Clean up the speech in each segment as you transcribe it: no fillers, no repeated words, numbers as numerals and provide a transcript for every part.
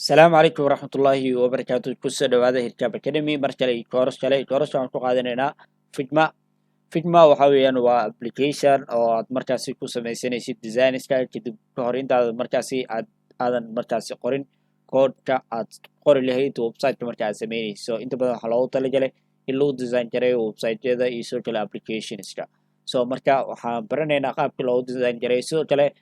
السلام عليكم ورحمة الله وبركاته كسر هذا الكتاب أكاديمي مرشلي كورس عن قاعدنا فيجما فيجما وحويا وابلكيشن أو مركزي كوسا ميسينيسي ديزاين سكاي كده كهرين ده مركزي هذا مركزي قرين كود كا قرين اللي هي ويب سايت مركزي ميني أنت بدل حلاوة تلاجله اللو ديزاين جري ويب سايت ده يسوي كلا ابلكيشن سكا مركا وحبرنا قاب كلا ديزاين جري يسوي كلا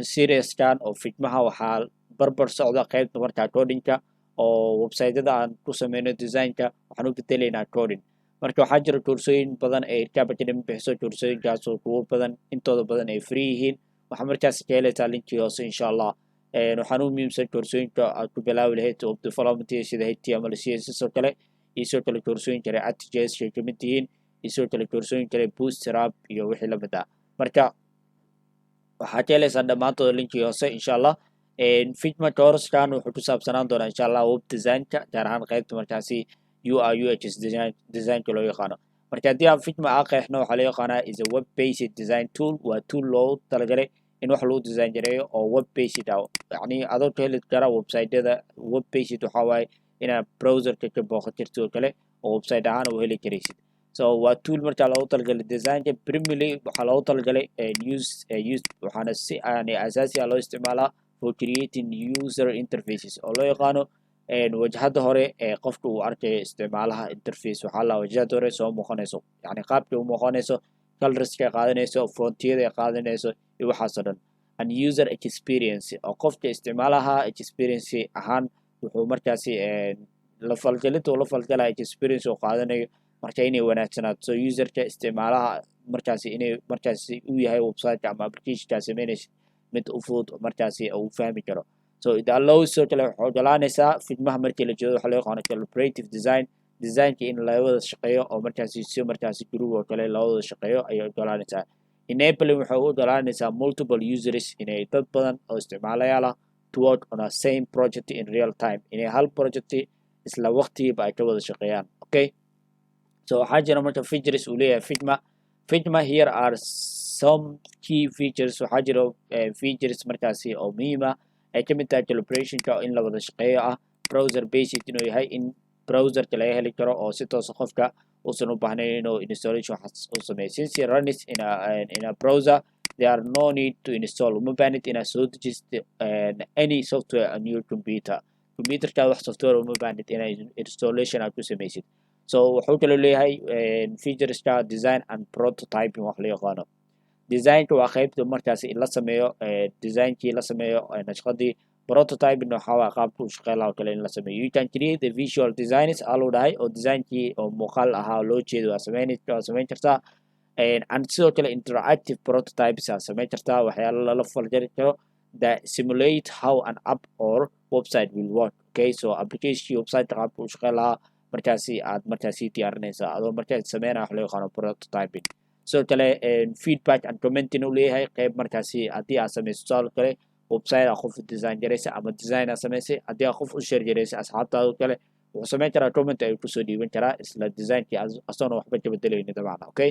سيريس كان أو فيجما وحال barbar socda qaybta markaa codinka oo website-yada aan ku sameyno design-ka waxaan u bedelaynaa coding marka waxaa jira koorsooyin badan ee Irkab Academy bixiso koorsooyinkaas oo kuwo badan intooda badan ay free yihiin waxaa markaas ka helaysaa linkii hoose insha Allah waxaan u muhiimsan koorsooyinka aad ku bilaabi lahayd web development sida HTML CSS oo kale iyo sidoo kale koorsooyin kale ArcGIS ay ka mid yihiin iyo sidoo kale koorsooyin kale Bootstrap iyo wixii la mid ah marka waxaa ka helaysaa dhammaantood linkii hoose insha Allah Figma course-kan wuxuu ku saabsanaan doonaa insha Allah web design-ka gaar ahaan qaybta markaasi UI UX design-ka loo yaqaano marka haddii aan Figma qeexno waxaa loo yaqaanaa is a web based design tool waa tool loogu talagalay in wax lagu design gareeyo oo web based ah yacni adoo ka heli kara website-yada web based waxaa waaye inaad browser-ka ka booqan kartid oo kale oo website ahaan u heli karaysid waa tool markaa loogu talagalay design-ka primarily waxaa loogu talagalay waxaana si asaasi ah loo isticmaalaa for creating user interfaces oo loo yaqaano wajhada hore ee qofka uu arkayo isticmaalaha interface waxaa la wajhada hore soo muuqanayso yacni qaabka u muuqanayso colorska qaadanayso fontiyada qaadanayso iyo waxaasoo dhan and user experience oo qofka isticmaalaha experience ahaan wuxuu markaasi la falgalaya experience oo qaadanayo marka inay wanaagsanaato so userka isticmaalaha markaasi uu yahay website ama application-ka sameynaysa mid u fudud markaasi uu fahmi karo it allows soo kale waxay ogolaanaysaa fidmaha markii la jeedo waxa loo yaqaano collaborative design-ka in la wada shaqeeyo oo markaasi group oo kale la wada shaqeeyo ayay ogolaanaysaa enabling waxay u ogolaanaysaa multiple users inay dad badan oo isticmaalayaal ah to work on a same project in real time inay hal project isla waqtigiiba ay ka wada shaqeeyaan okay waxaa jira marka features uu leeyahay Figma here are some key features waxaa jira features markaasi oo muhiim ah ay ka mid tahay collaboration-ka in la wada shaqeeyo ah browser based inuu yahay in browser-ka laga heli karo oo si toos qofka uusan u baahnayn inuu installation u sameeyo since it runs in a browser there are no need to install uma baahnid inaad soo dejisid any software on your computerkaada wax software uma baahnid inaad installation aad ku sameysid wuxuu kaloo leeyahay featureska design and prototyping wax la yaqaano design-ka waa qaybta markaasi in la sameeyo design-kii la sameeyo nashqadii prototyping waxaa waa qaabka u shaqeyn lahaa oo kale in la sameeyo you can create the visual designs aluu dhahay oo design-kii oo muuqaal ahaa loo jeedo waa samayn kartaa and sidoo kale interactive prototypes aa samayn kartaa waxyaalo lala falgari karo that simulate how an app or website will work okay application website qaabka u shaqeyn lahaa markaasi aad markaasi diyaarinaysaa adoo markaas sameynaya wax loo yaqaano prototyping sidoo kale feedback and commenting uu leeyahay qayb markaasi haddii aad samayso tusaale kale website qof design garaysa ama design aad samaysay haddii aad qof u share garaysa asxaabtaada kale wuxuu samayn karaa comment ay kusoo dhiiban karaa isla designkii asoona waxba ka bedelayni dabcan okay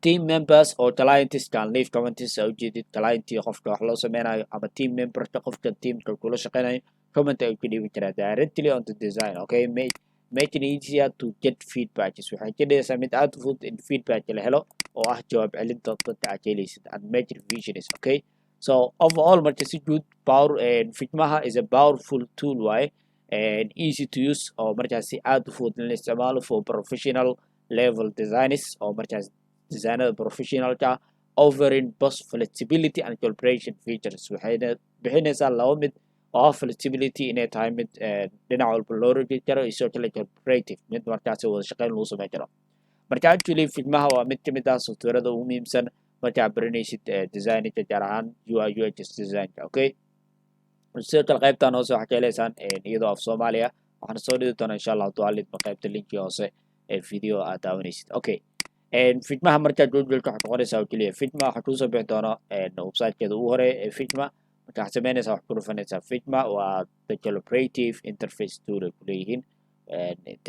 team members or clients can leave comments oo ujeedid clientii qofka wax loo sameynayo ama team memberka qofka teamka kula shaqeynayo comment ay ku dhiiban karaa directly on the design okay make it easier to get feedback waxay ka dhigaysaa mid aad u fudud in feedback la helo oo ah jawaab celinta dadka aad helaysid and make revisions okay overall marka si guud Figmaha is a powerful tool waaye and easy to use oo markaasi aad u fudud in la isticmaalo for professional level designers oo markaas designada professionalka offering both flexibility and collaboration features waxayna bixinaysaa laba mid oo flexibility inay tahay mid dhinac walba loo rogi karo iyo sidoo kale collaborative mid markaasi wada shaqeyn lagu sameyn karo marka actually Figmaha waa mid ka mid ah softwarada ugu muhiimsan markaa baranaysid design-ka gaar ahaan UI UX design-ka okay sidoo kale qaybtan hoose waxaa ka heleysaan iyadoo af Soomaaliya waxaan soo dhigi doonaa insha Allah dualidma qaybta linkii hoose ee video aad daawanaysid okay Figmaha markaa Google-ka waxaad qoraysaa oo keliya Figma waxaa kusoo bixi doona website-keeda ugu horeeya ee Figma marka waxaad samaynaysaa wax ku dhufanaysaa Figma waa the collaborative interface tool ay ku leeyihiin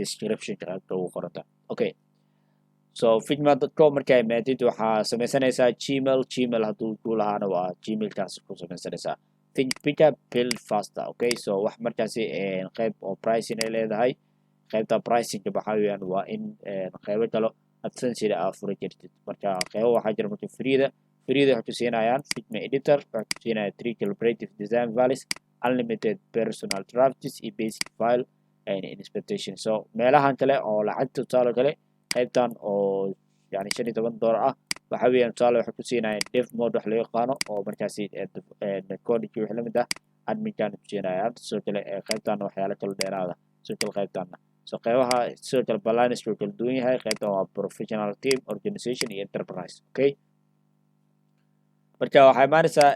description-ka qaybta ugu qoranta okay Figma.com markaa imaadid waxaa samaysanaysaa Gmail hadduu ku lahaana waa Gmail-kaas ku samaysanaysaa think bigger build faster. Okay, so wax markaasi qayb oo pricing ay leedahay. qaybta pricing waxaa weeyaan waa in qaybo kale adsensiga aa furi jirtid. marka qaybo waxaa jira marka freeda waxay ku siinayaan Figma editor, waxay ku siinayaan 3 collaborative design values, unlimited personal drafts iyo basic file and inspiration. so meelahan kale oo lacagta tusaale kale qaybtan oo yani $15 ah waxa weeyaan tusaale waxay ku siinayaan dev mode wax loo yaqaano oo markaasi code wixii la mid ah admin-kan ku siinayaan. sidoo kale qaybtan waxyaalo kala dheeraada sidoo kale qaybtan so qaybaha sidoo kale balance wuu kala duwan yahay. qaybtan waa professional team, organization iyo enterprise. okay, marka waxay imaanaysaa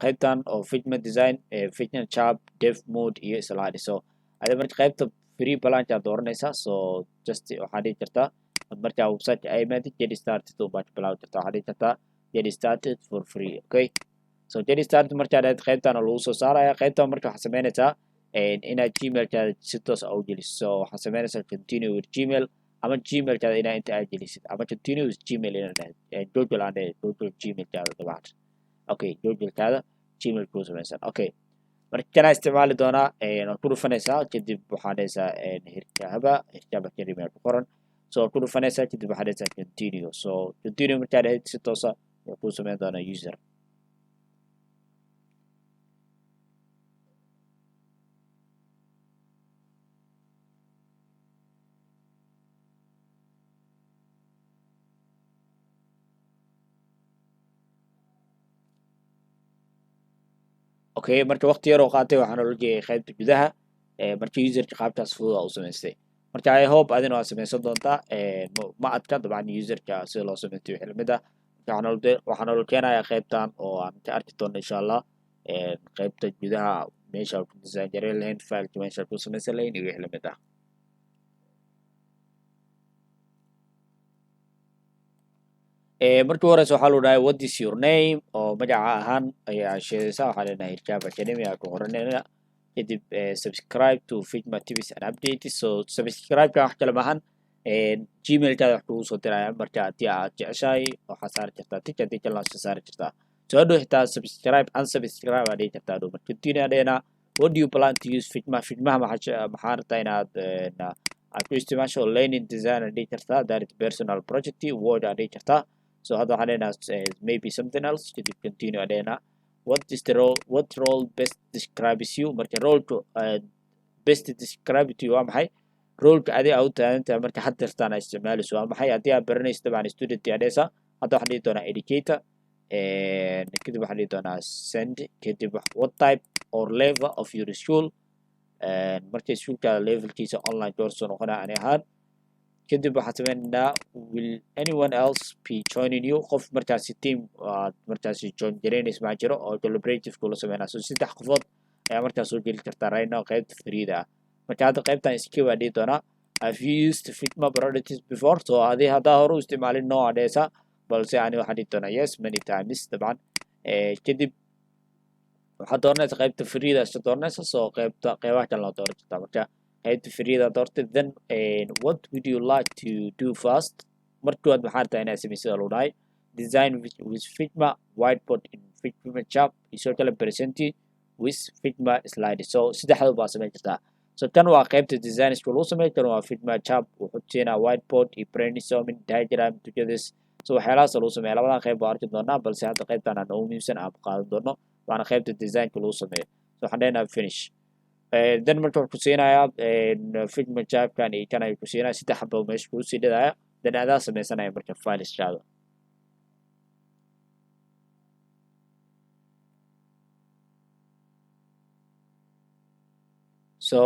qaybtan oo Figma design, Figma chart, dev mode iyo slide. so ada marka qaybta free balance aad dooranaysaa. so just waxaa dhihi kartaa marka website ay imaatid get started oo baad bilaabi kartaa. waxaa dhihi kartaa get started for free. okay, so get started markaad aad qaybtan lagu soo saaraya. qaybtan marka waxaa samaynaysaa inaad gmailkaada si toos ah u geliso. so waxaa samaynaysaa continue with gmail ama gmailkaada inaa inta aad gelisid ama continue with gmail inaad dhahid google aan dhahid google gmailkaada dabcan. okay, googlekaada gmail kuu samaysan. okay, marka kana isticmaali doonaa waad ku dhufanaysaa kadib waxaa dhahaysaa hirkaaba academy ku qoran. so waad ku dhufanaysaa kadib waxaa dhahaysaa continue. so continue markaad dhahid si toosa wuxuu kuu samayn doonaa user. okay, marka waqti yar oo qaatay waxaan loo jeeyay qaybta gudaha marka userka qaabtaas fudud u samaystay. marka I hope adina waa samaysan doontaa ma adka dabcan userka sida loo sameeyo wixii lamid ah. waxaan loo keenayaa qaybtan oo aan ka arki doono insha Allah qaybta gudaha meesha ku design gareyn lahayn file meesha ku samaysan lahayn iyo wixii lamid ah. markii horeysa waxaa loo dhahay what is your name oo magaca ahaan ayaa sheegaysaa. waxaa leenahay Hirkaab Academy aa ku qoranayna kadib subscribe to Figma tips and updates. so subscribe ka wax kale maahan gmailkaada wax kugu soo diraya. marka haddii aad jeceshahay waxaa saari kartaa tik haddii kalena waxaa saari kartaa. so hadhow xitaa subscribe unsubscribe aa dhihi kartaa hadhow. marka continue aa dhahayna what do you plan to use Figma. Figmaha maxaa rabtaa inaad aad ku isticmaasho. learning design aa dhihi kartaa, direct personal project, word aa dhihi kartaa. so hadda waxaan leenahay maybe something else kadib continue aa dhahayna what is the role, what role best describes you. marka roleka best describe to you waa maxay roleka adi aa u taagantahay marka had dartaan aa isticmaalayso waa maxay. haddii aad baranayso dabcan student aa dhahaysaa. hadda waxaan dhihi doonaa educator kadib waxaan dhihi doonaa send kadib what type or level of your school marka iskuulkaada levelkiisa online course noqonaa ani ahaan. kadib waxaad sameynaynaa will anyone else be joining you. qof markaasi team aad markaasi join garaynaysa ma jiro oo collaborative kula sameynaa. so 3 qofood ayaa markaas soo geli kartaa right now qaybta freeda ah. marka hadda qaybtan skip aa dhihi doonaa have you used Figma products before. so adii haddaa hore u isticmaalin no aa dhahaysaa balse ani waxaan dhihi doonaa yes many times dabcan. kadib waxaad dooranaysa qaybta freeda iska dooranaysa. so qaybaha kale loo dooran kartaa. marka qaybta freeda doortay then what would you like to do first. markooad maxaa rabtaa inaad samaysida loo dhahay design with Figma whiteboard in Figma chart isoo kale present with Figma slide. so saddexda baa samayn kartaa. so kan waa qaybta design isku lagu sameeyo. kan waa Figma chart wuxuu siinaa whiteboard iyo brainstorming diagram together. so waxyaalahaas lagu sameeyo labadan qayb baa arki doonaa balse hadda qaybtan aan ugu muhiimsan aan qaadan doono waana qaybta designka lagu sameeyo. so waxaan leenahay finish then marka wuxuu ku siinayaa Figma chart-kan iyo kan ayuu ku siinaya 3 xabo meesha kugu sii dhidaya then adaa sameysanaya marka fileshaada. so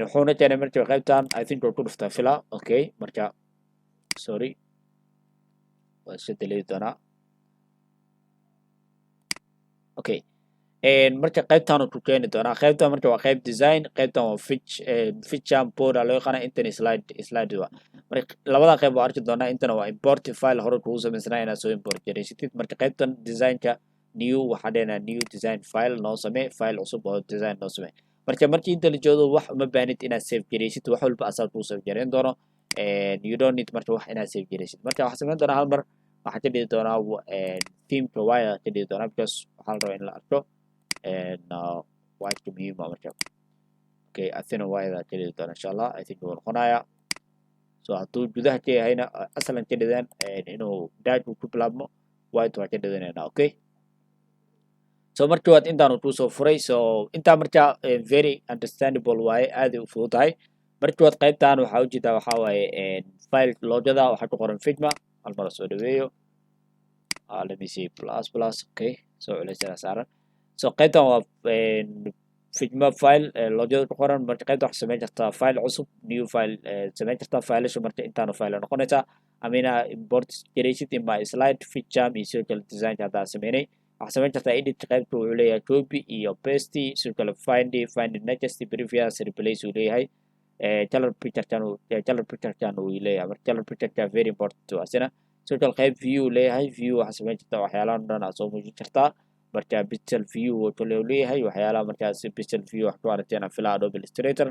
wuxuuna keenay marka qaybtan I think waa ku dhuftaa fila. okay, marka sorry waa iska delete doonaa. okay, marka qaybtan uu ku keeni doonaa. qaybtan marka waa qayb design, qaybtan waa feature board loo yaqaan intan slide waa. marka labada qayb waa arki doonaa. intana waa import file hore kugu sameysnaa inaad soo import gareysatid. marka qaybtan designka new waxaa dhahayna new design file noo samee file cusub oo design noo samee. marka markii inta la joogo wax uma baahnid inaad save gareysid wax walba asaad kuu save gareyn doono. you don't need marka wax inaad save gareysid. marka waxaa sameyn doonaa hal mar waxaa ka dhigi doonaa themeka wire ka dhigi doonaa because waxaa la rabaa in la arko white muhiim ah marka okay athina wayda keli doona insha Allah I think wuu noqonayaa so hadduu gudaha ka yahayna asalan ka dhideen inuu daaj uu ku bilaabmo white waa ka dhidanaynaa okay so markii waad intaan ku soo furay so intaa marka very understandable waaye aad u fududahay markii waad qaybtaan waxaa u jeedaa waxaa waaye file loojada waxaa ku qoran figma hal mar soo dhaweeyo let me see plus okay so culeysana saaran so qaybtan waa figma file loojada ku qoran marka qaybta waxaa samayn kartaa file cusub new file samayn kartaa fileasha marka intaanu file noqonaysaa amina import garaysid ima slide fitjam iyo sidoo kale design haddaa sameynay waxaa samayn kartaa edit qaybta wuxuu leeyahay copy iyo paste sidoo kale find next previous replace uu leeyahay color picture-kan uu leeyahay marka color picture-ka very important waa sina sidoo kale qayb view leeyahay view waxaa samayn kartaa waxyaalahan dhan aad soo muujin kartaa marka pixel view wuxuu leeyahay waxyaalaha markaas pixel view wax ku aragteen fila Adobe Illustrator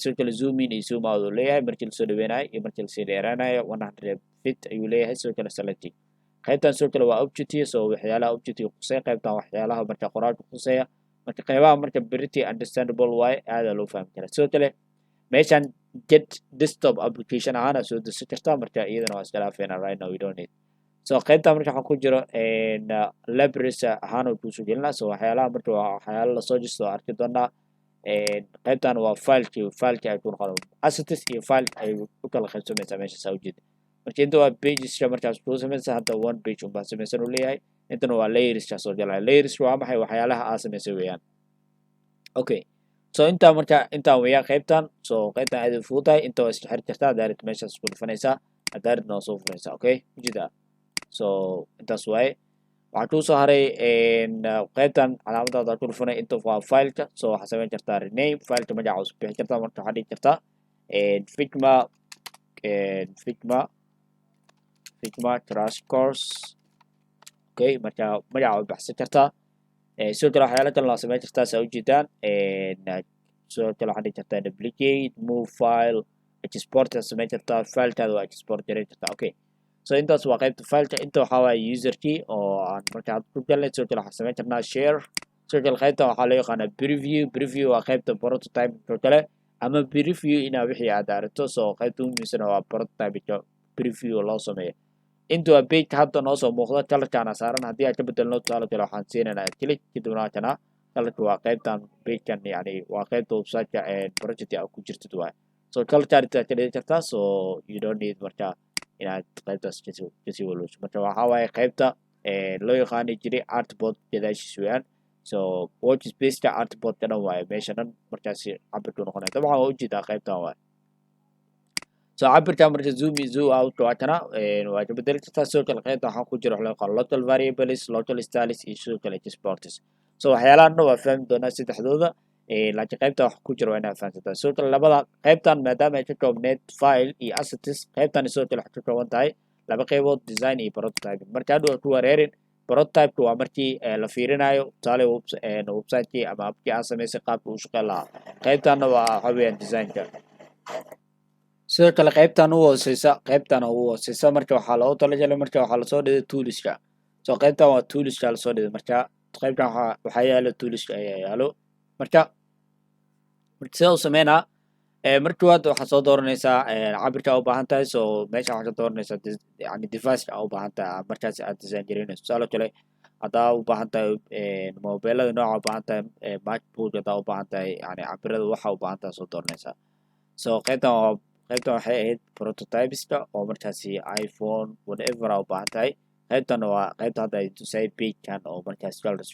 sidoo kale zoom in iyo zoom out uu leeyahay markii la soo dhaweynayo iyo markii la sii dheeraanayo 100 feet ayuu leeyahay sidoo kale selecting qaybtan sidoo kale waa objective so waxyaalaha objective quseeya qaybtan waxyaalaha marka qoraalka quseeya marka qaybaha marka pretty understandable way aad loo fahmi karaa sidoo kale meeshan get desktop application ahaan soo desi kartaa marka iyadana waa iska dhaafeena right now we don't need so qaybtan marka waxaa ku jiro libraries ahaan oo kusoo gelinaa so waxyaalaha marka waa waxyaala lasoo jisto arki doonaa qaybtan waa fileki ay ku noqon assets iyo file ay u kala qaybsamaysaa meesha saa ujeeda marka inta waa pageska markaas ku samaysa hadda one page unbaa samaysan uu leeyahay intana waa layerska soo galaya layerska waa maxay waxyaalaha aa samaysay weeyaan okay so intaa marka intaan weeyaan qaybtan so qaybtan aad u fududahay inta waa isla xiri kartaa direct meeshaas ku dhufanaysaa direct noo soo furaysaa okay ujeeda so intaas waaye waxaa kuu soo haray qaybtan calaamadaada ku dhufanay inta waa fileka so waxaa samayn kartaa rename fileka magaca usoo bixi kartaa marka waxaa dhigi kartaa figma crash course okay marka magaca waa baxsan kartaa sidoo kale waxyaala kale loo samayn kartaa saa ujeedaan sidoo kale waxaa dhigi kartaa duplicate move file export samayn kartaa filekaada waa export gareyn kartaa okay so intaas waa qaybta fileka inta waxaa waaye userkii oo aan marka ku galnay sidoo kale waxaa samayn karnaa share sidoo kale qaybta waxaa loo yaqaanaa preview waa qaybta prototype sidoo kale ama preview inaa wixii aad aragto so qaybta ugu muhiimsan waa prototype preview loo sameeyo inta waa page hadda noo soo muuqda colorkaana saaran haddii aad ka bedelno tusaale kale waxaan siinaynaa click kadibna kana colorka waa qaybtan pagekan yani waa qaybta website-ka project aad ku jirtid waay so colorkaan intaad ka dhigi kartaa so you don't need marka inaad qaybtaas kasii walwasho marka waxaa waaye qaybta loo yaqaani jiray artboard gadaashiis weeyaan so watch spaceka artboard ka dhan waaye meesha dhan markaasi cabirku noqonaya dabcan waa ujeedaa qaybtan waaye so cabirka marka zoom out waa kana waa ka bedeli kartaa sidoo kale qaybta waxaa ku jira wax loo yaqaan local variables local styles iyo sidoo kale exports so waxyaalahan dhan waa fahmi doonaa saddexdooda laakiin qaybta wax ku jira waa inaad fahamsataa sidoo kale labada qaybtan maadaama ay ka koobneed file iyo assets qaybtan sidoo kale waxay ka kooban tahay laba qaybood design iyo prototype marka hadhow ku wareerin prototype waa markii la fiirinayo tusaale website-kii ama appkii aad samaysay qaabka uu shaqeyn lahaa qaybtanna waa waxa weeyaan design-ka sidoo kale qaybtan ugu hooseysa marka waxaa loogu talagalay marka waxaa lasoo dhigay toolska so qaybtan waa toolska lasoo dhigay marka qaybtan waxaa yaalo toolska ayaa yaalo marka sida u sameynaa marka waad waxaa soo dooranaysaa cabirka u baahan tahay so meesha waxaa ka dooranaysaa yani device-ka u baahan tahay markaas aad design gareynayso tusaale kale haddaa u baahan tahay mobilada nooca u baahan tahay macbook haddaa u baahan tahay yani cabirada waxa u baahan tahay soo dooranaysaa so qaybtan waxay ahayd prototypeska oo markaasi iphone whatever u baahan tahay qaybtan waa qaybta hadda ay tusay pagekan oo markaas colors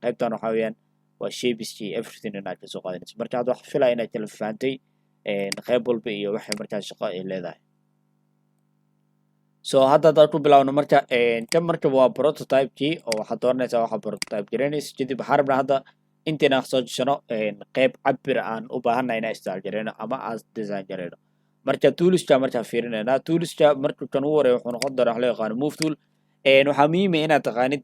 qaybtan waxaa weeyaan waa shapeski everything inaad kasoo qaadanayso marka hadda waxaa filaya inaad kala fahantay qayb walba iyo waxay markaas shaqo ay leedahay so hadda haddaad ku bilaawno marka kan marka waa prototypekii oo waxaad dooranaysaa waxaa prototype garanaysa kadib waxaa rabnaa hadda intaynaan soo jishano qayb cabir aan u baahannahay inaan style gareyno ama aan design gareyno marka toolska markaa fiirinaynaa toolska marka kan ugu horeeya wuxuu noqon doonaa wax loo yaqaano move tool waxaa muhiim ah inaad taqaanid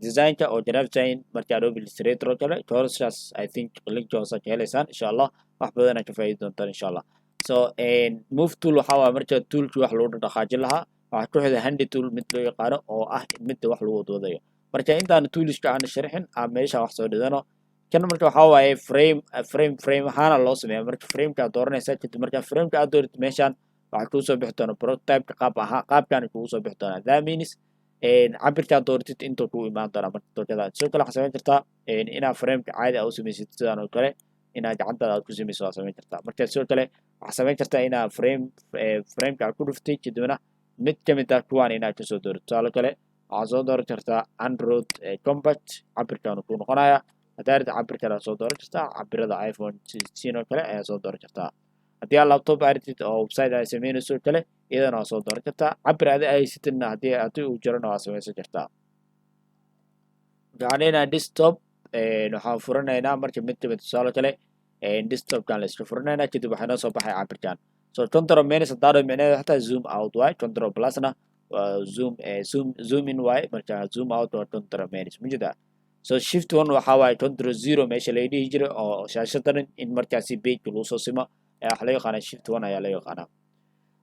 design-ka oo generaldesign marka Adobe Illustrator oo kale courses I think linka hoose ka helaysaan insha Allah wax badan aad ka faa'iidi doontaan insha Allah so move tool waxaa waaye marka toolkii wax lagu dhaqaajin lahaa waxaa ku xigta handy tool mid loo yaqaano oo ah midda wax lagu wadwadayo marka intaan toolska aan sharxin aan meesha wax soo dhigano kan marka waxa waaye frame ahaan loo sameeyaa marka frameka aad dooranaysaa kadib marka frameka aad dooratid meeshaan waxaa kuu soo bixi doona prototype qaabkan kugu soo bixi doona that means cabirka aad dooratid intuu ku imaan doona marka dookada sidoo kale waxaad samayn kartaa inaad frameka caadi aad u samaysid sidaan oo kale inaad gacantaada aad ku samayso waad samayn kartaa marka sidoo kale waxaad samayn kartaa inaad frameka aad ku dhuftay kadibna mid ka mid ah kuwaan inaad kasoo doorato tusaale kale waxaad soo dooran kartaa android compact cabirkan ku noqonaya haddaad cabirkana soo dooran kartaa cabirada iphone 16 oo kale ayaa soo dooran kartaa haddii aad laptop aritid oo website ay samaynayso kale iyadana waa soo dooran kartaa cabir adi ay haysatidna haddii uu jirana waa samaysan kartaa waxaan leenahay desktop waxaan furanaynaa marka mid kamid tusaale kale desktopkan la iska furanaynaa kadib waxaa noo soo baxay cabirkan so control minus haddaadho micnaheedu xataa zoom out waaye control plusna zoom in waaye marka zoom out waa control minus mujida so shift one waxaa waaye control zero meesha laga dhihi jiray oo shaashadan in markaasi page lagu soo simo waxa loo yaqaanaa shift one ayaa loo yaqaanaa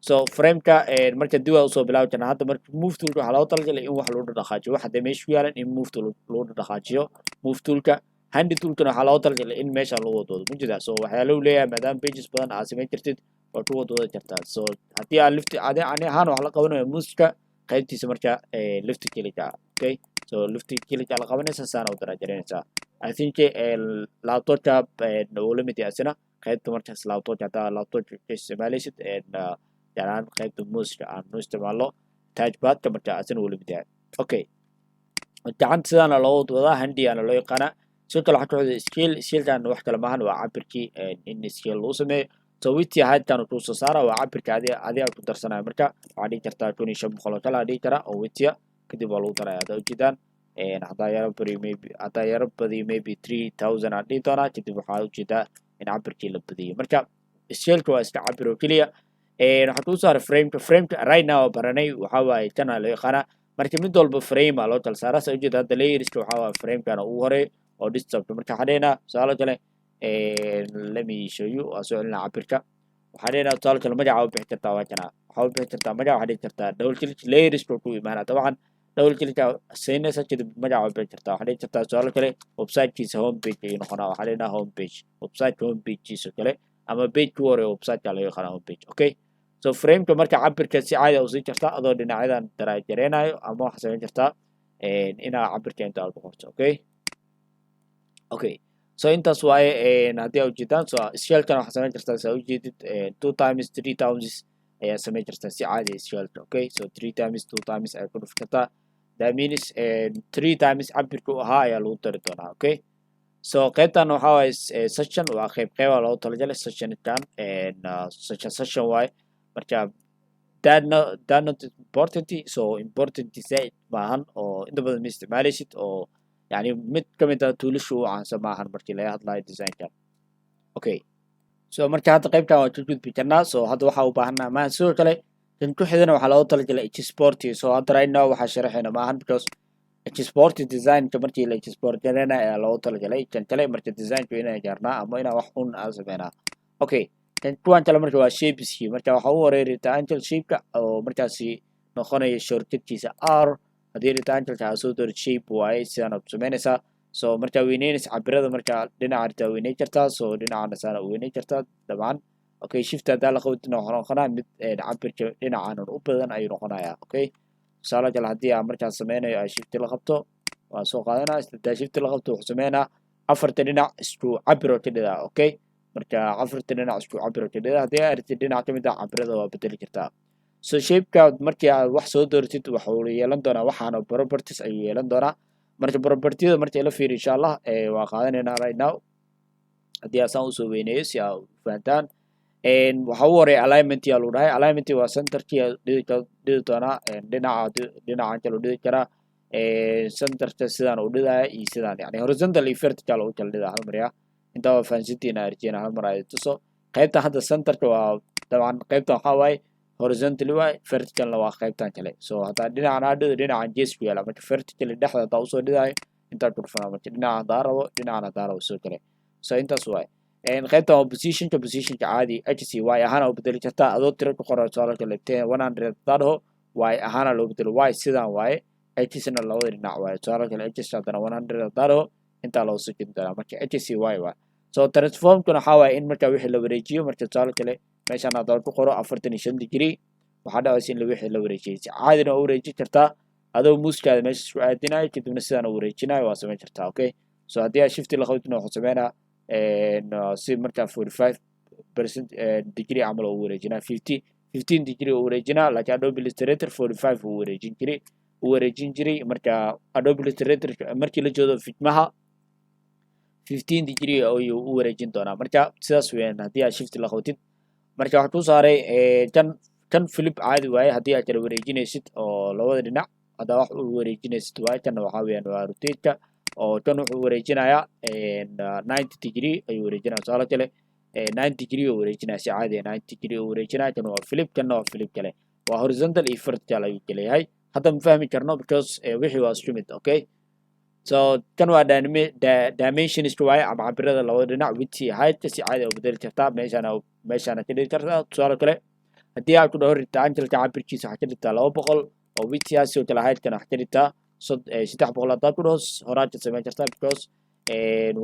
so frameka marka dib waa usoo bilaabi jirnaa hadda marka move toolka waxaa loogu talagalay in wax lagu dhaqaajiyo wax hadee meesha ku yaalan in move tool lagu dhaqaajiyo move toolka handy toolkana waxaa loogu talagalay in meesha lagu wadoodo mujida so waxyaalo uu leeyahay maadaama pages badan aad samayn kartid waa ku wadooda kartaa so haddii aad lifti ani ahaan wax la qabanayo muuska qaybtiisa marka lifti klika okay so lifti klika la qabanaysa saana u daraajarinaysaa I think laptopka uu la mid yahay asina qaybta markaas laptopka haddaa laptopka ka isticmaalaysid yaraan qaybta muuska aan u isticmaalo touchpadka marka asina uu la mid yahay okay gacanta sidaana loo wadaa handy ana loo yaqaanaa sidoo kale waxaa ku xigta scalekan wax kale maahan waa cabirkii in scale lagu sameeyo so widthii heightkan kuu soo saara waa cabirka adiga ku darsanaya marka waxaa dhihi kartaa 1500 oo kale aa dhihi karaa oo widthia kadib waa lagu daraya haddaa ujeedaan haddaa yaro badiyo maybe 3000 aan dhihi doonaa kadib waxaa ujeedaa in cabirkii la badiyay marka scaleka waa iska cabir oo keliya waxaa kuu saaray frameka right now baranay waxaa waaye kana loo yaqaanaa marka mid walba frame aa loo kala saaraa saa ujeeda hadda layerska waxaa waaye framekana ugu horeey oo desktopka marka waxaa dhehnaa tusaale kale let me show you waa soo celinaa cabirka waxaa dhehnaa tusaale kale magaca u bixi kartaa waa kana waxaa u bixi kartaa magaca waxaa dhihi kartaa double click layerska ku imaanaa dabcan double click siinaysa kadib magaca u bixi kartaa waxaa dhihi kartaa tusaale kale websitekiisa home page ayuu noqonaa waxaa dhehnaa home page websiteka home pagekiisa kale ama page ku hore websiteka laga yaqaana home page okay so frameka marka cabirka si caadi ah u siin kartaa adoo dhinacyadan daraajareenayo ama waxaa samayn kartaa inaa cabirka inta aad ku qorto okay so intaas waaye haddii aad ujeedaan so scalekan waxaa samayn kartaa saa ujeedid 2 times 3 times ayaa samayn kartaa si caadi scaleka okay so 3 times 2 times ayaa ku dhufi kartaa that means 3 times cabirka u ahaa ayaa lagu dari doonaa okay so qaybtan waxaa waaye section waa qeyba loogu talagalay sectionkan section waaye marka that not important so important zaid maahan oo inta badan ma isticmaalaysid oo يعني mid ka mid ah tuulasha u caansan maahan markii laga hadlayo designka okay so marka hadda qaybtan waa ka gudbi karnaa so hadda waxaa u baahanaa maahan sidoo kale kan ku xigana waxaa loogu talagalay export so hadda right now waxaa sharaxayna maahan because export designka markii la export garana ayaa loogu talagalay kan kale marka designku inaan gaarnaa ama inaan wax un aan sameynaa okay kan kuwan kale marka waa shapeski marka waxaa u horeeya rectangle shapeka oo markaasi noqonaya shortcutkiisa r haddii rectangle-ka aad soo doorid shape waaye sidaan aad samaynaysaa so markaa weyneynaysa cabirada marka dhinaca artaa weyney kartaa so dhinacana saana weyney kartaa dabcan okay shift haddaa la qabtid waxaa noqonaa mid cabirka dhinacaanan u badan ayuu noqonayaa okay tusaale kale haddii aan markaas sameynayo ay shift la qabto waan soo qaadanaa hadaa shift la qabto wuxuu sameynaa afarta dhinac isku cabir oo ka dhigaa okay marka afarta dhinac isku cabir oo ka dhigaa haddii aragtid dhinac ka mid ah cabirada waa bedeli kartaa so shapeka markii aad wax soo dooratid waxa uu yeelan doonaa waxaana properties ayuu yeelan doonaa marka propertiyada markii la fiiriyo insha allah waa qaadanaynaa right now haddii asaan usoo weyneeyo si aad fahantaan waxa u horeeya alignment yaa lagu dhahay alignment waa centerkii dhidi doonaa dhinacan kale u dhidi karaa centerka sidaan u dhidaya iyo sidaan yani horizontal iyo vertical u kala dhidaa hal mar yaa intaa waa fahansantiina arjina hal mar ay tuso qaybta hadda centerka waa dabcan qaybta waxaa waaye horizontally waaye verticalna waa qaybtan kale so haddaa dhinacan aa dhido dhinacan gees ku yaala marka vertically dhexda haddaa usoo dhidaayo intaa ku dhufana marka dhinacan haddaa rabo dhinacan haddaa rabo sidoo kale so intaas waaye qaybtan waa positionka caadi hc y ahaana u bedeli kartaa adoo tiro ku qoran tusaale kale 100 haddaa dhaho y ahaana loo bedelo y sidaan waaye edgesna labada dhinac waaye tusaale kale edges haddana 100 haddaano intaa loo soo jeedin doonaa marka edges y waa so transformkuna waxaa waaye in marka wixii la wareejiyo marka tusaale kale meeshaan haddaan ku qoro 45 degree waxaa dhacaysa in wixii la wareejiyay si caadina u wareejin kartaa adoo muuskaada meesha isku aadinayo kadibna sidaan u wareejinayo waa samayn kartaa okay so haddii aad shifti la qabtina waxaan sameynaa si markaa 45% degree camal oo wareejinaa 15 degree oo wareejinaa laakiin Adobe Illustrator 45 uu wareejin jiray marka Adobe Illustrator markii la joogo fitmaha 15 degree ayuu u wareejin doonaa marka sidaas weeyaan haddii aad shift la qabtid marka waxaan ku saaray kan flip caadi waaye haddii aad kala wareejinaysid oo labada dhinac hadda wax u wareejinaysid waaye tan waxaa weeyaan waa rotate oo kan wuxuu wareejinayaa 90 degree ayuu wareejinayaa tusaale kale 90 degree oo wareejinaya si caadi 90 degree oo wareejinaya kan waa flip kan waa flip kale waa horizontal iyo vertical ayuu leeyahay hadda ma fahmi karno because wixii waa isku mid okay so kan waa dimensions waaye ama cabirada labada dhinac width iyo height si caadi u bedeli kartaa meeshana ka dhigi kartaa tusaale kale haddii aad ku dhaho rectangle cabirkiisa waxaa ka dhigtaa 200 oo width yaasi oo kala height kana waxaa ka dhigtaa 300 haddaad ku dhaho horaad ka samayn kartaa because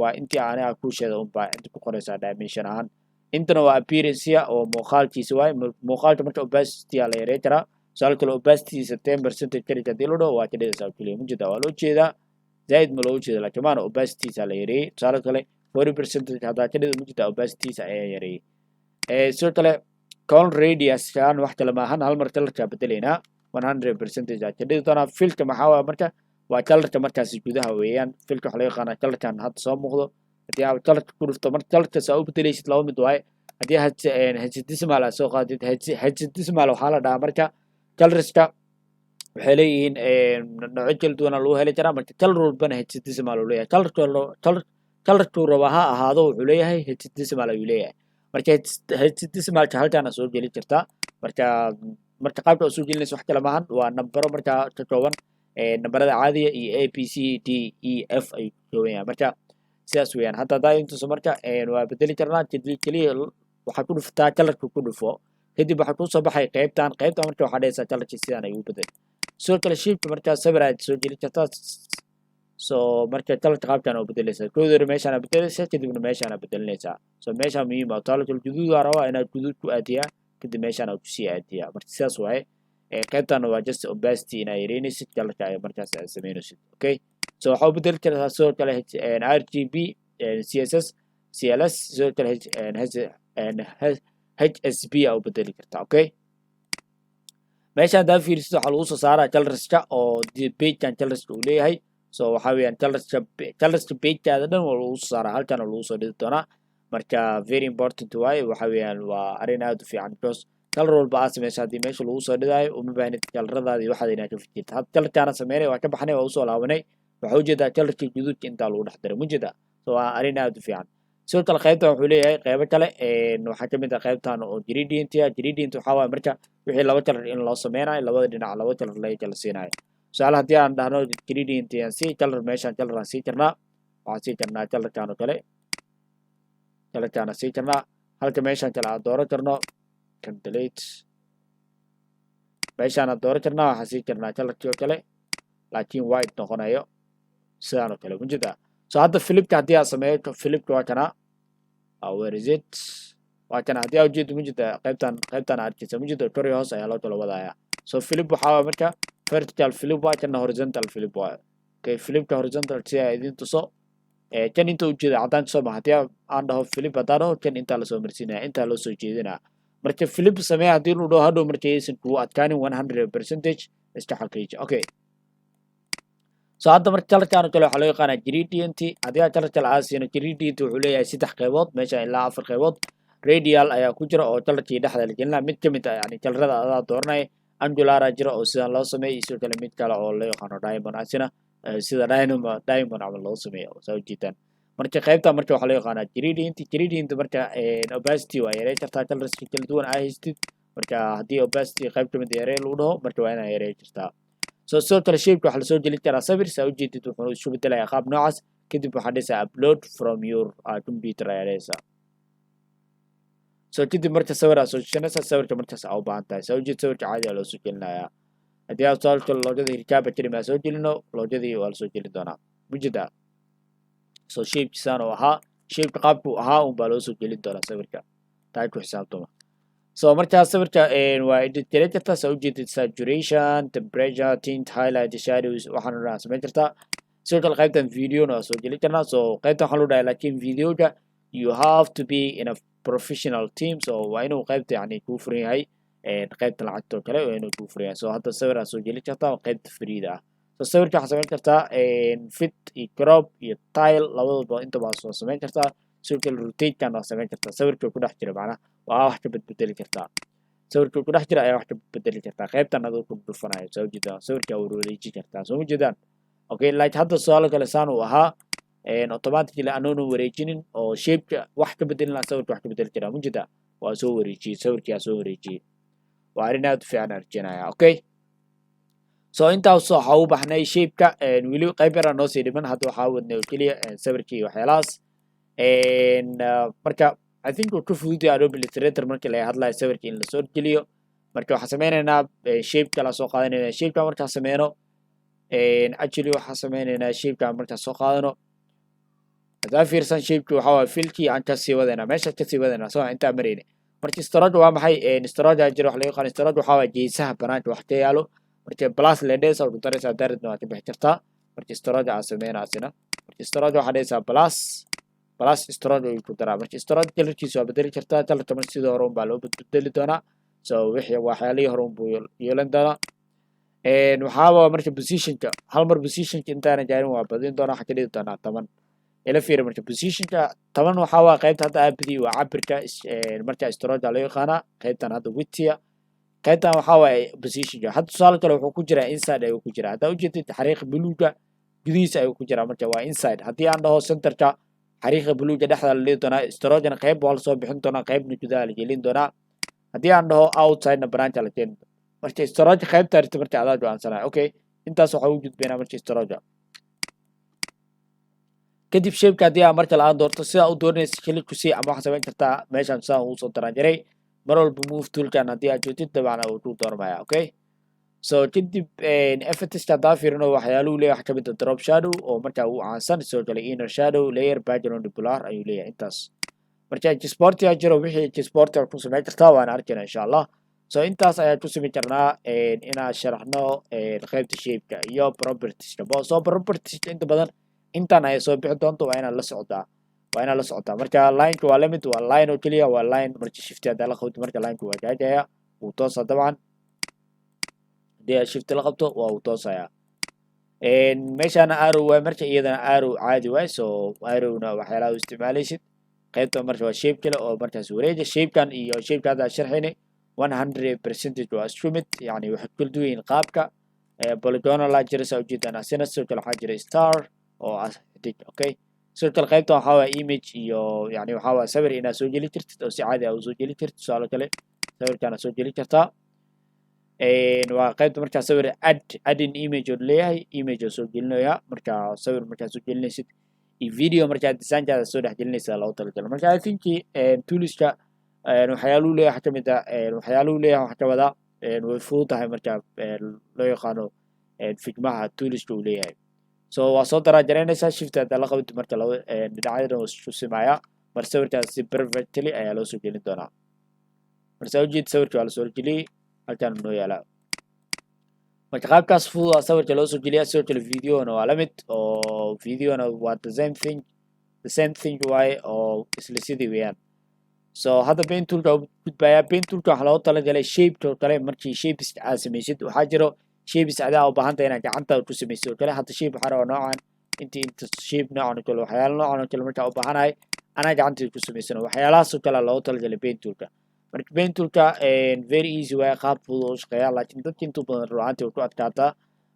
waa intii aniga ku sheegay unbaa inta ku qoraysaa dimension ahaan intana waa appearance oo muuqaalkiisa waaye muuqaalka marka opacity la yareyn karaa tusaale kale opacity 10% ka dhigta hadii la dhaho waa ka dhigaysaa kaliya mujida waa loo jeedaa زائد ما لو جد لكن ما أنا opacity ساليري صار كله 40% هذا كده مجد opacity ساليري صار كله كون radius كان واحد لما هالمرة تلك بدلينا 100% جات كده ترى فيلك محاولة مرة وتلك مرة سجودها ويان فيلك حليقة أنا تلك كان هاد صام مخضو هدي أو تلك كروف تمر تلك تساوي بدليش تلاو مدواي هدي هاد تسمع على سوق هاد تسمع على حالة دا مرة تلك waxay leeyihiin nooc kala duwan loo heli karaa marka color walbana hexadecimal uu leeyahay colorku raba ha ahaado wuxuu leeyahay hexadecimal ayuu leeyahay marka hexadecimalka halkaana soo geli kartaa marka qaabka soo gelinaysa wax kale maahan waa nambaro marka ka kooban nambarada caadiga iyo a b c d e f ay kooban yahay marka sidaas weeyaan hadda hadaa intuusa marka waa bedeli karnaa keliya waxaa ku dhuftaa colorka ku dhufo kadib waxaa kusoo baxay qaybtan marka waxaa dhehaysaa colorkii sidaan ayuu bedel sidoo kale shibka markaa sawir aad soo geli kartaa so marka colorka qaabkan oo bedelaysaa koodor meeshaan bedelaysaa kadibna meeshaan bedelinaysaa so meesha muhiim ah colorka guduud waa rabaa inaad guduud ku aadiyaa kadib meeshaan aad ku sii aadiyaa marka sidaas waaye qaybtan waa just opacity inaad yareynaysid colorka ay markaas aad samaynaysid okay so waxaa bedeli kartaa sidoo kale RGB CSS CLS sidoo kale HSB aad bedeli kartaa okay meeshaan hadaa fiirisid waxaa lagu soo saaraa colorska oo pagekan colorska uu leeyahay so waxaa weeyaan colorska pagekaada dhan waa lagu soo saaraa halkana lagu soo dhigi doonaa marka very important waaye waxaa weeyaan waa arrin aad u fiican because color walba aad samayso haddii meesha lagu soo dhigaayo uma baahnid coloradaadii waxaad inaad ka fikirta had colorkaana sameynay waa ka baxnay waa usoo laabanay waxaa ujeedaa colorkii guduudka intaa lagu dhex daray mujeda so waa arrin aad u fiican sidoo kale qaybtan wuxuu leeyahay qaybo kale waxaa kamid ah qaybtan oo gradient waxaa waaye marka wixii laba color in loo sameynayo labada dhinac laba color laga kala siinayo tusaale haddii aan dhahno gradient aan sii color meeshaan color aan sii karnaa waxaan sii karnaa colorkan oo kale colorkaan aan sii karnaa halka meeshaan kale aan dooran karno delete meeshaan aan dooran karnaa waxaan sii karnaa colorkii oo kale laakiin white noqonayo sidaan oo kale mujeda so hadda flipka haddii aad sameeyo flipka waa kana where is it waa kana haddii aad ujeedo mujeda qaybtan arkaysa mujeda kor iyo hoos ayaa loo kala wadaaya so flip waxaa marka vertical flip waa kana horizontal flip waa okay flipka horizontal si ay idin tuso kan inta ujeeda cadaan soo ma haddii aan dhaho flip haddaan dhaho kan intaa lasoo marsiinaya intaa loo soo jeedinaya marka flip samee haddii lu dhaho hadhow marka aysan kugu adkaanin 100% iska xaqiiji okay so hadda marka colorkan kale waxaa loo yaqaanaa gradient haddii aad color kale aasino gradient wuxuu leeyahay 3 qaybood meesha ilaa 4 qaybood radial ayaa ku jira oo colorkii dhexda la gelinaa mid kamid ah yani colorada adaa dooranaya angular jira oo sidaan loo sameeyay sidoo kale mid kale oo loo yaqaano diamond asina sida diamond ama loo sameeyo soo jiitan marka qaybta marka waxaa loo yaqaanaa gradient marka opacity waa yareyn kartaa colorska kala duwan ay haystid marka haddii opacity qayb kamid yareyn lagu dhaho marka waa inaa yareyn kartaa so sidoo kale shapeka waxaa lasoo gelin karaa sawir saa ujeedid wuxuu isu bedelayaa qaab noocaas kadib waxaa dhehaysaa upload from your computer ayaa dhehaysaa so kadib marka sawir aad soo geshanaysaa sawirka markaas aa u baahan tahay saa ujeed sawirka caadi aa loo soo gelinayaa haddii aad tusaale kale loojada hirkaaba jirin baa soo gelino loojadii waa lasoo gelin doonaa mujida so shapekiisaan oo ahaa shapeka qaabku ahaa un baa loo soo gelin doonaa sawirka taa ku xisaabtama so markaas sawirka waa edit gareyn kartaa saa ujeedid saturation temperature tint highlight shadows waxaan odhanaa samayn kartaa sidoo kale qaybtan videona waa soo gelin karnaa so qaybtan waxaan loo dhahay laakiin videoga you have to be in a professional team so waa inuu qaybta yani kuu furan yahay qaybta lacagta oo kale waa inuu kuu furan yahay so hadda sawir aad soo gelin kartaa oo qaybta freeda ah so sawirka waxaad samayn kartaa fit iyo crop iyo tile labadaba intaba soo samayn kartaa sidoo kale rotatekan waa samayn kartaa sawirka ku dhex jira macnaha waa wax ka bedbedeli kartaa sawirka ku dhex jira ayaa wax ka bedbedeli kartaa qaybtan adoo ku dhufanayo soo jeedaan sawirka wareejin kartaa soo jeedaan okay like hadda su'aalo kale saan uu ahaa automatically anoona wareejinin oo shapeka wax ka bedelin lahaa sawirka wax ka bedeli karaa mujida waa soo wareejiyey sawirkaa soo wareejiyey waa arrin aad u fiican arjinaya okay so intaas waxaa u baxnay shapeka weli qayb yar noo sii dhiman hadda waxaa wadnay oo keliya sawirkii waxyaalahaas marka I think uu ka fududahay Adobe Illustrator markii laga hadlayo sawirka in la soo geliyo marka waxaan sameynaynaa shapeka la soo qaadanayna shapeka markaan sameyno actually waxaan sameynaynaa shapeka markaan soo qaadano hadaa fiirsan shapeki waxaa waaye filkii aan kasii wadayna meesha kasii wadayna soo intaa marayna marka storage waa maxay storage jira wax laga yaqaan storage waxaa waaye geesaha banaanka wax ka yaalo marka plus lendes oo daraysa daaradna waa ka bixi kartaa marka storage aan sameynaasina marka storage waxaa dhaysaa plus storage oo ku daraa marka storage kalarkiisa waa bedeli kartaa kalarka marka sidoo hore baa loo bedeli doonaa so wixii waxyaalihii hore buu yeelan doonaa waxaa marka positionka hal mar positionka intaana gaarin waa badin doonaa waxa ka dhigi doonaa 10 ila fiir marka positionka 10 waxaa waa qaybta hadda abdi waa cabirka marka storage loo yaqaana qaybtan hadda widthia qaybtan waxaa waa positionka hadda tusaale kale wuxuu ku jiraa inside ayuu ku jiraa hadda ujeedid xariiq buluuga gudihiisa ayuu ku jiraa marka waa inside haddii aan dhaho centerka xariiqa buluuga dhexda la dhigi doonaa storage qayb waa la soo bixin doonaa qaybna gudaha la gelin doonaa haddii aan dhaho outside na branch la keeni marka storage qaybta arrinta marka adaa go'aansanayo okay intaas waxaa u gudbaynaa marka storage kadib shapeka haddii aan marka la doorto sidaa u dooranaysa keli ku sii ama waxaad samayn kartaa meeshaan sidaa uu soo daraajaray mar walba move toolkan haddii aad joogtid dabcan uu ku doormaya okay so kadib effectska haddaa fiirino waxyaaluhu leeyahay wax ka mid ah drop shadow oo markaa uu caansan sidoo kale inner shadow layer background blur ayuu leeyahay intaas marka export yaa jiro wixii export ku samayn kartaa waan arkaynaa insha Allah so intaas ayaa ku samayn karnaa inaan sharaxno qaybta shapeka iyo propertieska so propertieska inta badan intaan ay soo bixi doonto waa inaad la socotaa marka line waa limit waa line oo kaliya waa line marka shift hada la qabto marka line waa gaagaya uu toosa dabcan hadii shift la qabto waa uu toosaya meeshaan arrow waa marka iyadana arrow caadi waay so arrowna waxyaalaha u isticmaalaysid qaybta marka waa shape kale oo markaas wareega shapekan iyo shapeka hada sharxini 100% waa isku mid yani waxa kala duwan yihiin qaabka polygonal la jira soo jeedana sina soo kala waxaa jira star oo okay sidoo kale qaybta waxaa waa image iyo yani waxaa waa sawir inaad soo geli kartid oo si caadi ah u soo geli kartid tusaale kale sawirkaana soo geli kartaa waa qaybta markaa sawir add in image oo leeyahay image oo soo gelinaya markaa sawir markaa soo gelinaysid iyo video markaa design-kaada soo dhex gelinaysa loogu talagalay marka I think toolska waxyaaluhu leeyahay ka mid ah waxyaaluhu leeyahay wax ka wada way fududahay markaa loo yaqaano figmaha toolska uu leeyahay so waa soo daraajareynaysaa shift hada la qabto marka laba dhinacyada oo isku simaya mar sawirkaas si perfectly ayaa loo soo gelin doonaa marka ujeed sawirka waa la soo geliyay halkan noo yaala marka qaabkaas fudud sawirka loo soo geliyaa sidoo kale videona waa la mid oo videona waa the same thing way oo isla sidii weeyaan so hadda paint toolka gudbaya paint toolka waxa loo talagalay shape kale markii shapes aad samaysid waxaa jiro shapes adaa u baahan tahay inaad gacanta ku samaysid oo kale hadda shape waxaa rabaa noocan inta shape noocan kale waxyaalo noocan kale markaa u baahanahay anaa gacantayda ku samaysano waxyaalahaas oo kale loogu talagalay paint toolka marka paint toolka very easy way qaab fudud oo shaqeeya laakiin dadka inta badan ruuxaantii way ku adkaataa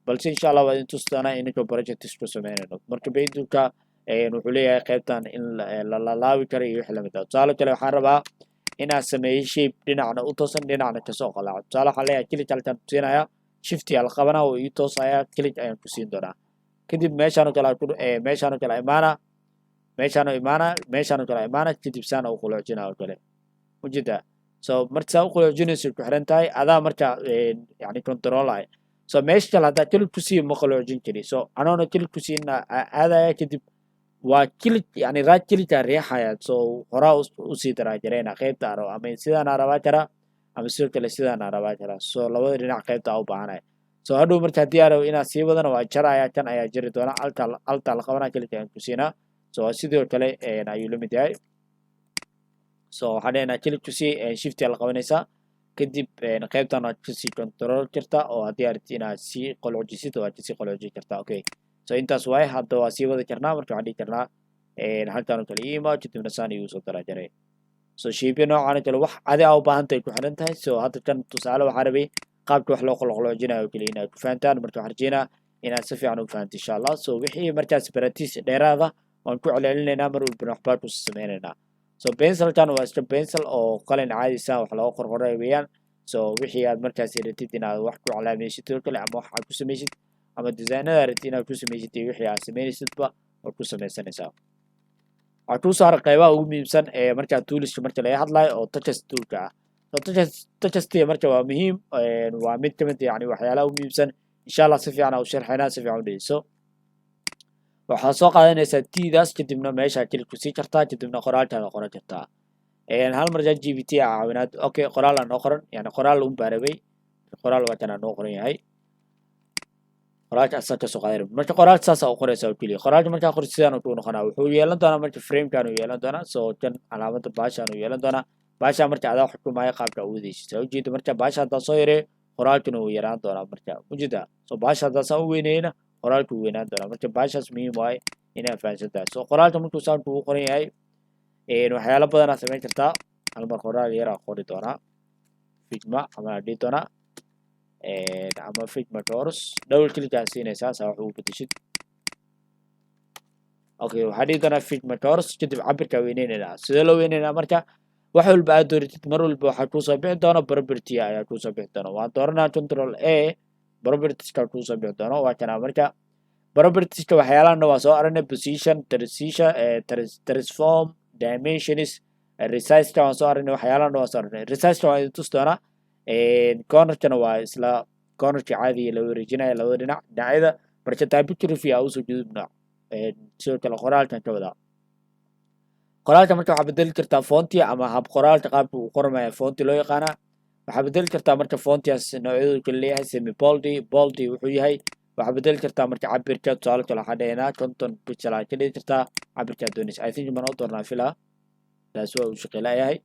balse insha Allah waa intuu doonaa inuu project isku sameeyno marka paint toolka wuxuu leeyahay qaybtan in la laawi karo iyo wixii lamid ah tusaale kale waxaan rabaa inaan sameeyo shape dhinacna u toosan dhinacna ka soo qalaaco tusaale waxaan leeyahay click halkan siinaya shift yaa la qabanaa oo ii toosaya click ayaan ku siin doonaa kadib meeshaan kale imaana kadib saan u qulucina oo kale wajida so marka u qulucinayso ku xiran tahay adaa marka yani control ay so meesha kale haddaa kilig ku siiyo ma qaloocin kari so anoona kilig ku siina aadaya kadib waa kilig yani raad kiligaa riixaya so horaa usii daraajareyna qaybta aro ama sidaana rabaa karaa ama sidoo kale sidaana rabaa karaa so labada dhinac qaybta u baahanaya so hadhow marka haddii aan rabo inaan sii wadana waa jaraya kan ayaa jari doona alta la qabanaa kiliga aan ku siinaa so sidoo kale ayuu la mid yahay so waxaan leenahay kilig ku sii shifti la qabanaysaa kadib qaybtan waad kasii control kartaa oo haddii aad rabtid inaad sii qoloojisid waad kasii qoloojin kartaa okay so intaas waaye hadda waa sii wadi karnaa marka waxaan dhihi karnaa halkan oo kale imo kadibna saan igu soo daraajaray so shape noocan oo kale wax adi aa u baahan tahay ku xiran tahay so hadda kan tusaale waxaa rabay qaabka wax loo qoloqoloojinayo kaliya inaad ku fahantaan marka waxaan rajeynaa inaad si fiican u fahanto insha allah so wixii markaas baratiis dheeraada waan ku celcelinaynaa mar walbana waxbaa ku sameynaynaa so pencilkan waa iska pencil oo qalin caadisa wax looga qorqoray weeyaan so wixii aad markaas rabtid inaad wax ku calaamaysid oo kale ama wax aad ku samaysid ama designada rabtid inaad ku samaysid iyo wixii aad sameynaysidba waad ku samaysanaysaa waxaa kuu saara qaybaha ugu muhiimsan ee markaa tooliska marka laga hadlayo oo touches toolka ah so touches marka waa muhiim waa mid ka mid yani waxyaalaha ugu muhiimsan insha allah si fiican aa u sharxaynaa si fiican u dhegeyso waxaa soo qaadanaysaa tiidaas kadibna meeshaa kilig ku sii kartaa kadibna qoraalkaada qoran kartaa hal mar gpt a caawinaad okay qoraal aa noo qoran yani qoraal un baa rabay qoraal waa kanaa noo qoran yahay qoraalka asaa kasoo qaadan marka qoraalka saasa u qoraysaa oo keliya qoraalka markaa qori sidaan uu noqonaa wuxuu yeelan doonaa marka framekan uu yeelan doonaa so kan calaamada baashaan uu yeelan doonaa baashaa marka adaa xukumaya qaabka u wadaysid ujeeda marka baasha haddaa soo yareeyo qoraalkuna uu yaraan doonaa marka ujeeda so baasha haddaa saa u weyneyna qoraalku uu weynaan doonaa marka baashaas muhiim waaye inaad fahansan tahay so qoraalka markuu saan kugu qoran yahay waxyaalo badan aad samayn kartaa hal mar qoraal yar aa qori doonaa figma ama dhihi doonaa ama figma doors double click aad siinaysaa saa wax ugu bedeshid okay waxaa dhihi doonaa figma doors kadib cabirkaa weyneynayna sidee loo weyneynaa marka wax walba aad dooratid mar walba waxaa kuusoo bixi doona property ayaa kuusoo bixi doona waan dooranaa control a propertieska kuusoo bixi doona waa kanaa marka propertieska waxyaalahan waa soo aragnay position transform dimensions resizeka waan soo aragnay waxyaalahan waa soo aragnay resizeka waan idin tusi doonaa cornerkana waa isla cornerka caadiga la wareejinaya labada dhinacyada marka typography aa usoo gudubna sidoo kale qoraalkan ka wadaa qoraalka marka waxaa bedeli kartaa fonti ama hab qoraalka qaabka uu qormaya fonti loo yaqaanaa waxaa bedeli kartaa marka fontigaas noocyadu kala leeyahay semi boldy wuxuu yahay waxaa bedeli kartaa marka cabirka tusaale kale waxaa dhahaynaa conton pixel aad ka dhigi kartaa cabirkaa doonaysa I think manoo doornaa filaa taas waa uu shaqeylayahay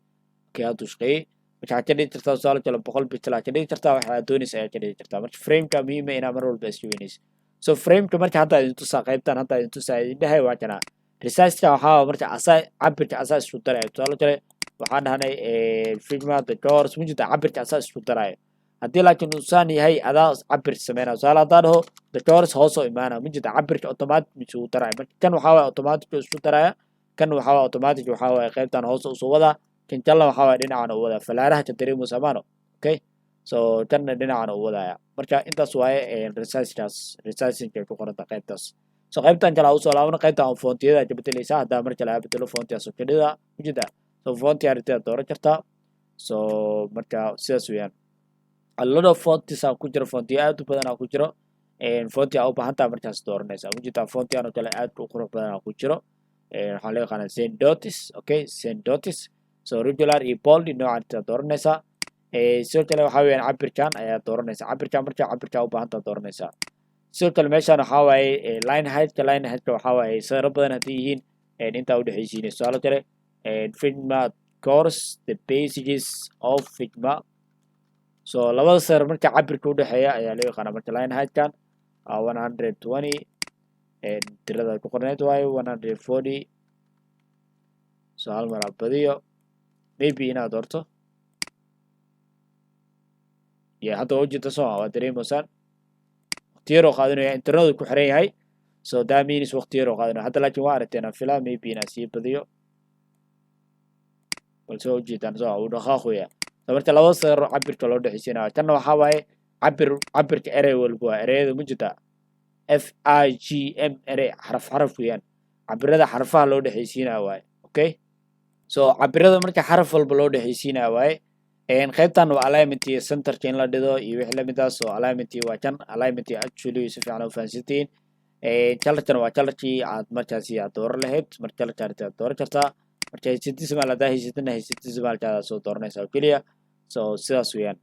okay hadduu shaqeeyey marka waxaad ka dhigi kartaa tusaale kale 100 pixel aad ka dhigi kartaa waxaad doonaysa ayaad ka dhigi kartaa marka frameka muhiima inaa mar walba iska weynaysa so frameka marka hadda idin tusaa qaybtan hadda idin tusaa idin dhahay waa kanaa resizeka waxaa marka asaa cabirka asaa isku daraya tusaale kale waxaan dhahnay figma the doors mujida cabirka asaa isku daraya haddii laakiin uusaan yahay adaa cabir sameynaa tusaale haddaan dhaho the doors hoosoo imaana mujida cabirka automatic isuu daraya marka kan waxaa waye automatic isku daraya kan waxaa waye automatic waxaa waye qaybtan hoos usoo wadaa kan kalena waxaa waye dhinacan u wadaa falaaraha ka dareemo samaano okay so kanna dhinacan u wadaya marka intaas waaye resizingka ku qoranta qaybtaas so qaybtan kale usoo laabana qaybtan fontiyada ka bedelaysaa haddaa marka laga bedelo fontigaas oo kadhida mujida so fonti arrinteeda dooran kartaa so marka sidaas weeyaan a lot of fonts aa ku jiro fontiya aad u badan aa ku jiro fonti aa u baahantaa markaas dooranaysaa mujida fontiyan oo kale aad u qurux badan aa ku jiro waxaa loo yaqaanaa zendotis okay zendotis so regular iyo bold noocan intaa dooranaysaa sidoo kale waxaa weeyaan cabirkan ayaa dooranaysaa cabirkan marka cabirkaa u baahantaa dooranaysaa sidoo kale meeshaan waxaa waaye line heightka waxaa waaye sawiro badan haddii yihiin intaa udhexaysiinay tusaale kale figma course the basics of figma so labada sawir marka cabirka udhexeeya ayaa loo yaqaanaa marka line heightkan 120 tirada ku qorneyd waayo 140 so hal mar badiyo maybe inaad doorto hadda ujeeda soo waa dareemoosaan waqti yaroo qaadanaya internetu ku xiran yahay so that means waqti yaroo qaadanaya hadda laakiin waa aragteen filaa maybe inaan sii badiyo balse waa ujeedaan soo uu dhaqaaqoya marka labada sawir cabirka loo dhexeysiinayo tanna waxaa waaye cabirka erey walba waa ereyada mujida FIGM erey xaraf weeyaan cabirada xarfaha loo dhexeysiinayo waaye okay so cabirada marka xaraf walba loo dhexeysiinayo waaye qaybtan waa alignment iyo center in la dhido iyo wixii lamid ah soo alignment waa kan alignment actually si fiican u fahansitiin colorkan waa colorkii aad markaasi aad dooran lahayd marka colorka aad dooran kartaa marka hesitiismaal aad hesitiismaal kaada soo dooranaysaa oo keliya so sidaas weeyaan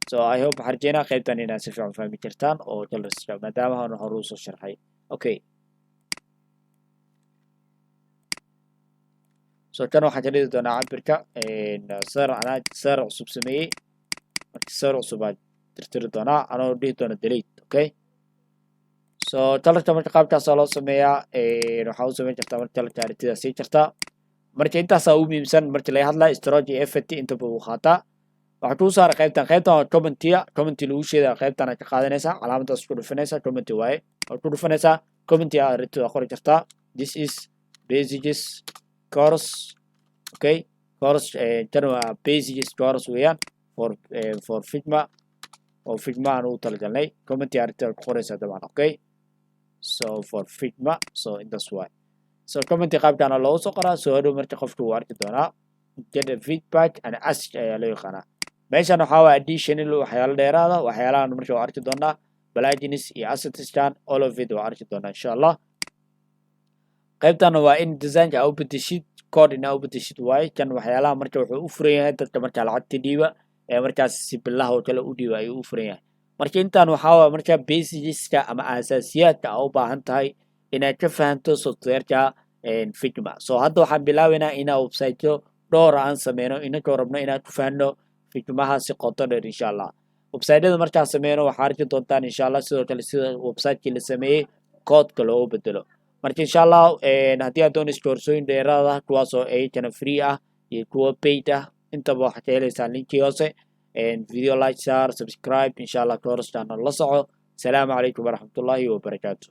so I hope waxaan rajeynaa qaybtan inaad si fiican fahmi kartaan oo colorska maadaama aan hore usoo sharxay okay so kan waxaan ka dhigi doonaa cabirka sar cusub sameeyey marka sar cusub aad tirtiri doonaa anoo dhihi doona delete okay so colorka marka qaabkaas loo sameeyaa waxaa u sameyn kartaa marka colorka aragtida sii jirtaa marka intaasaa u muhiimsan marka laga hadlayo storage iyo effect intaba uu qaataa waxaa kuu saaray qaybtan waa commenti lagu sheedaa qaybtan aad ka qaadanaysaa calaamadaas ku dhufanaysaa commenti waaye waad ku dhufanaysaa commenti aad aragtida qori kartaa this is basics course okay course kan waa basics course weeyaan for Figma oo Figma aan ugu talagalnay commenti aragtida ku qoraysaa dabcan okay so for Figma so in this way so commenti qaabkana loogu soo qoraa soo hadhow marka qofku uu arki doonaa get a feedback and ask ayaa loo yaqaanaa meeshan waxaa waa additional waxyaalo dheeraada waxyaalahan marka waa arki doonaa plugins iyo assetskan all of it waa arki doonaa insha Allah qaybtan waa in designka aad u bedeshid code in aad u bedeshid waaye kan waxyaalaha marka wuxuu u furan yahay dadka marka lacagta dhiiba markaas si billaha oo kale u dhiiba ayuu u furan yahay marka intaan waxaa waa marka basicska ama asaasiyaadka aad u baahan tahay inaad ka fahanto softwareka Figma so hadda waxaan bilaabaynaa inaan website dhowr aan sameyno inagoo rabno inaan ku fahanno Figmaha si qoto dheer insha Allah website-yada markaan sameyno waxaa arki doontaan insha Allah sidoo kale sida website-kii la sameeyey code-ka loogu bedelo marka insha Allah haddii aad doonayso koorsooyin dheeraad ah kuwaasoo ayagana free ah iyo kuwa paid ah intaba waxaad ka helaysaa linkii hoose video like share subscribe insha Allah koorskan la soco السلام عليكم ورحمة الله وبركاته